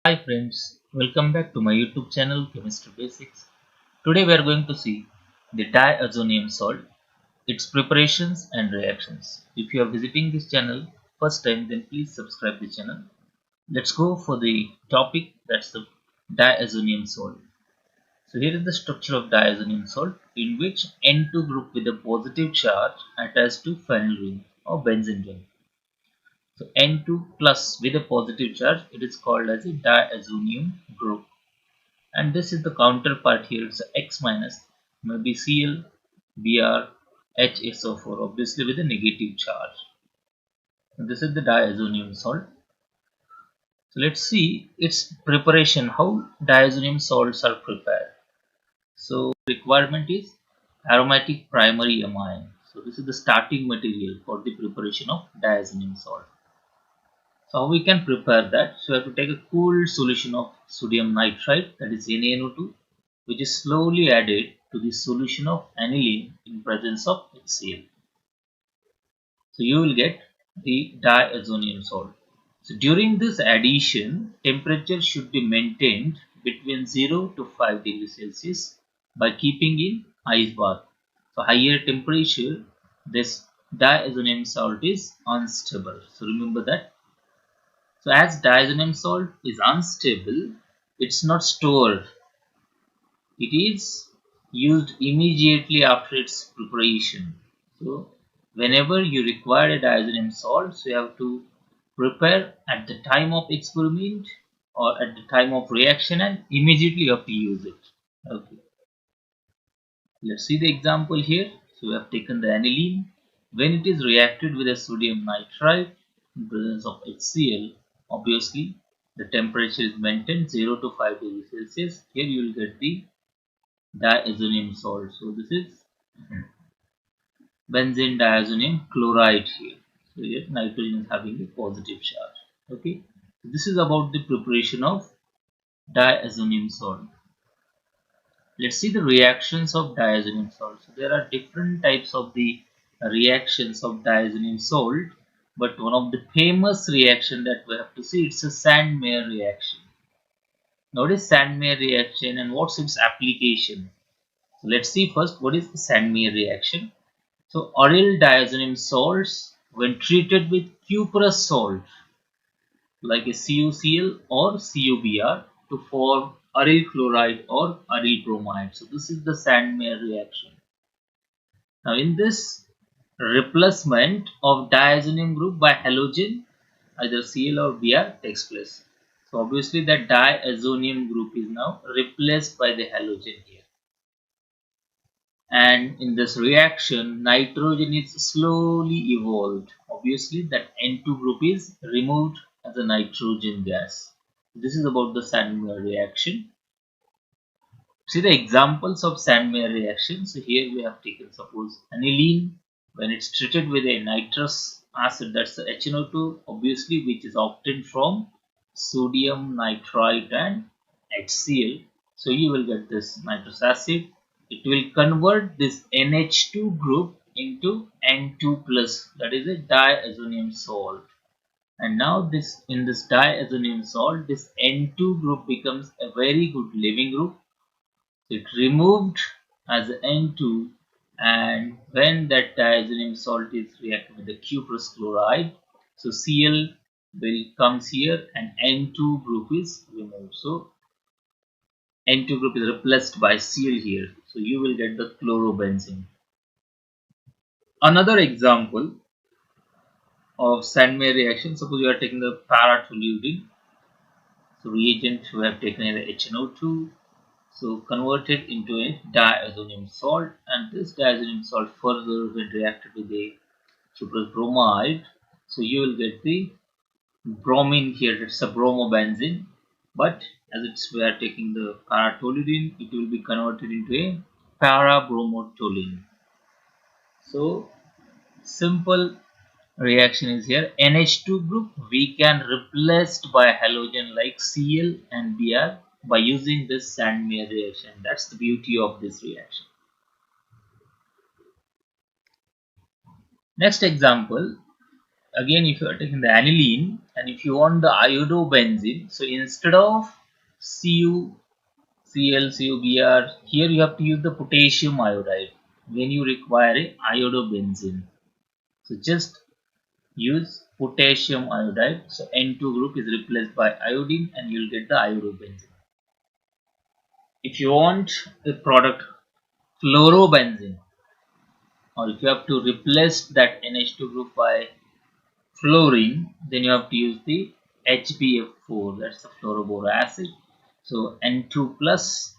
Hi friends, welcome back to my YouTube channel Chemistry Basics. Today we are going to see the diazonium salt, its preparations and reactions. If you are visiting this channel first time, then please subscribe the channel. Let's go for the topic, that's the diazonium salt. So here is the structure of diazonium salt, in which N2 group with a positive charge attached to phenyl ring or benzene ring. So N2 plus with a positive charge, it is called as a diazonium group. And this is the counterpart here. It's a X minus, maybe Cl, Br, HSO4, obviously with a negative charge. And this is the diazonium salt. So let's see its preparation, how diazonium salts are prepared. So requirement is aromatic primary amine. So this is the starting material for the preparation of diazonium salt. So how we can prepare that? So we have to take a cool solution of sodium nitrite, that is NaNO2, which is slowly added to the solution of aniline in presence of HCl. So you will get the diazonium salt. So during this addition, temperature should be maintained between 0 to 5 degrees Celsius by keeping in ice bath. So higher temperature, this diazonium salt is unstable. So remember that. So as diazonium salt is unstable, it's not stored. It is used immediately after its preparation. So whenever you require a diazonium salt, so you have to prepare at the time of experiment or at the time of reaction, and immediately you have to use it. Okay. Let's see the example here. So we have taken the aniline. When it is reacted with a sodium nitrite in presence of HCl, obviously the temperature is maintained 0 to 5 degrees Celsius. Here you will get the diazonium salt. So this is benzene diazonium chloride here. So here nitrogen is having a positive charge. Okay. So this is about the preparation of diazonium salt. Let's see the reactions of diazonium salt. So there are different types of the reactions of diazonium salt, but one of the famous reaction that we have to see, it's a Sandmeyer reaction. Notice Sandmeyer reaction and what's its application. So let's see first what is the Sandmeyer reaction. So aryl diazonium salts, when treated with cuprous salt like a CuCl or CuBr, to form aryl chloride or aryl bromide. So this is the Sandmeyer reaction. Now in this, replacement of diazonium group by halogen, either Cl or Br, takes place. So obviously that diazonium group is now replaced by the halogen here. And in this reaction, nitrogen is slowly evolved. Obviously that N2 group is removed as a nitrogen gas. This is about the Sandmeyer reaction. See the examples of Sandmeyer reaction. So here we have taken, suppose, aniline. When it's treated with a nitrous acid, that's the HNO2, obviously, which is obtained from sodium nitrite and HCl. So you will get this nitrous acid. It will convert this NH2 group into N2 plus, that is a diazonium salt. And now this, in this diazonium salt, this N2 group becomes a very good leaving group. It removed as N2, and when that diazonium salt is reacted with the cuprous chloride, so Cl will comes here and N2 group is removed. So N2 group is replaced by Cl here. So you will get the chlorobenzene. Another example of Sandmeyer reaction, suppose you are taking the paratoluene. So reagent we have taken the HNO2. So converted into a diazonium salt, and this diazonium salt further when reacted with a cuprous bromide, so you will get the bromine here. It's a bromobenzene, but as it's we are taking the paratoluene, it will be converted into a parabromotoluene. So simple reaction is here. NH2 group we can replaced by halogen like Cl and Br by using this Sandmeyer reaction. That's the beauty of this reaction. Next example, again, if you are taking the aniline and if you want the iodobenzene, so instead of CuCl, CuBr, here you have to use the potassium iodide when you require a iodobenzene. So just use potassium iodide. So N2 group is replaced by iodine and you will get the iodobenzene. If you want a product fluorobenzene, or if you have to replace that NH2 group by fluorine, then you have to use the HbF4, that's the fluoroboric acid. So N2 plus,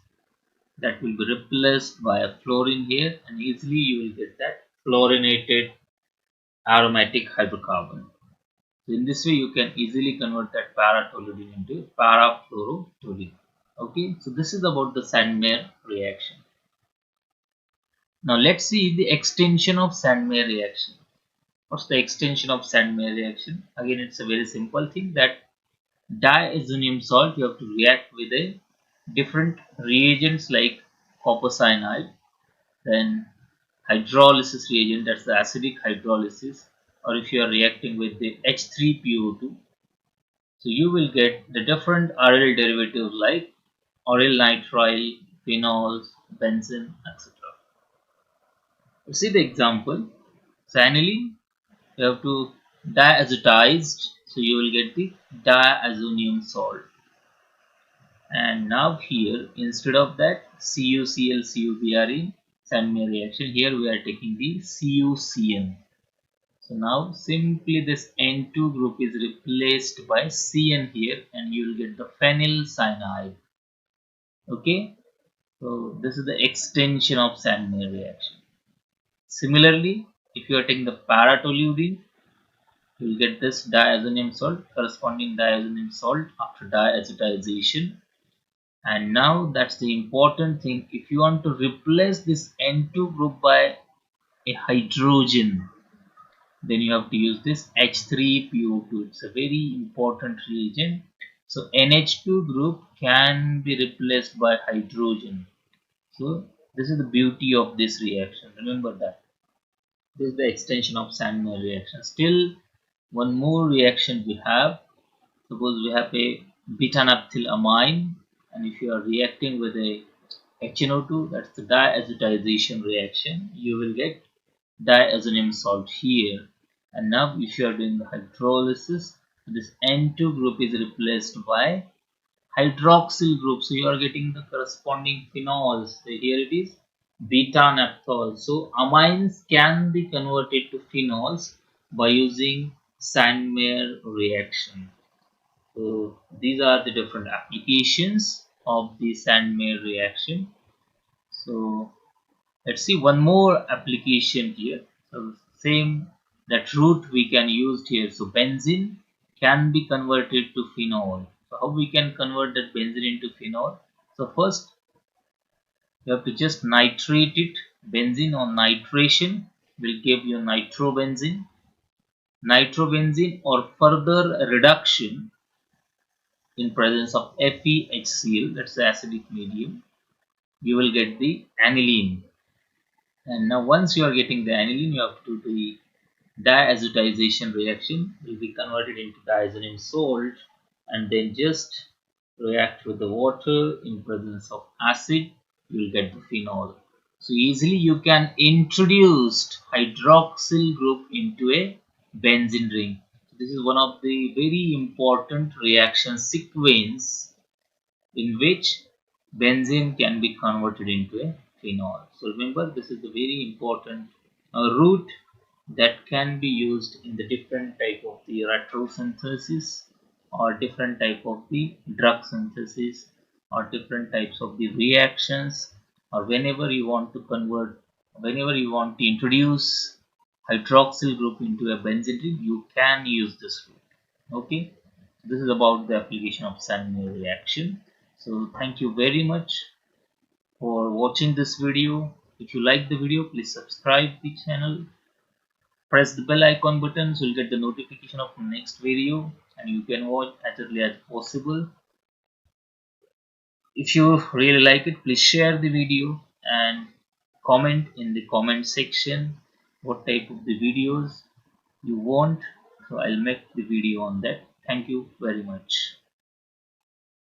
that will be replaced by a fluorine here, and easily you will get that fluorinated aromatic hydrocarbon. So in this way you can easily convert that para-toluene into parafluorotoluene. Okay, so this is about the Sandmeyer reaction. Now let's see the extension of Sandmeyer reaction. What's the extension of Sandmeyer reaction? Again, it's a very simple thing that diazonium salt you have to react with a different reagents like copper cyanide, then hydrolysis reagent, that's the acidic hydrolysis, or if you are reacting with the H3PO2, so you will get the different aryl derivatives like aryl nitrile, phenols, benzene, etc. See the example. So aniline, you have to diazotized, so you will get the diazonium salt. And now here, instead of that CuCl, CuBr Sandmeyer reaction, here we are taking the CuCN. So now simply this N2 group is replaced by Cn here and you will get the phenyl cyanide. Okay, so this is the extension of Sandmeyer reaction. Similarly, if you are taking the para-toluene, you will get this diazonium salt, corresponding diazonium salt after diazotization. And now that's the important thing. If you want to replace this N2 group by a hydrogen, then you have to use this H3PO2. It's a very important reagent. So NH2 group can be replaced by hydrogen. So this is the beauty of this reaction. Remember that. This is the extension of Sandmeyer reaction. Still one more reaction we have. Suppose we have a beta-naphthylamine, and if you are reacting with a HNO2, that's the diazotization reaction, you will get diazonium salt here. And now if you are doing the hydrolysis, this N2 group is replaced by hydroxyl group, so you are getting the corresponding phenols. So here it is beta naphthol. So amines can be converted to phenols by using Sandmeyer reaction. So these are the different applications of the Sandmeyer reaction. So let's see one more application here. So same, that route we can use here. So benzene can be converted to phenol. So how we can convert that benzene into phenol? So first you have to just nitrate it. Benzene on nitration will give you nitrobenzene. Nitrobenzene or further reduction in presence of FeHCl, that's the acidic medium, you will get the aniline. And now once you are getting the aniline, you have to do the diazotization reaction, will be converted into diazonium salt and then just react with the water in presence of acid, you will get the phenol. So easily you can introduce hydroxyl group into a benzene ring. This is one of the very important reaction sequence in which benzene can be converted into a phenol. So remember, this is a very important route that can be used in the different type of the retrosynthesis or different type of the drug synthesis or different types of the reactions, or whenever you want to convert, whenever you want to introduce hydroxyl group into a benzene ring, you can use this route. Okay, this is about the application of Sandmeyer reaction. So thank you very much for watching this video. If you like the video, please subscribe the channel, press the bell icon button so you'll get the notification of next video and you can watch as early as possible. If you really like it, please share the video and comment in the comment section what type of the videos you want. So I'll make the video on that. Thank you very much.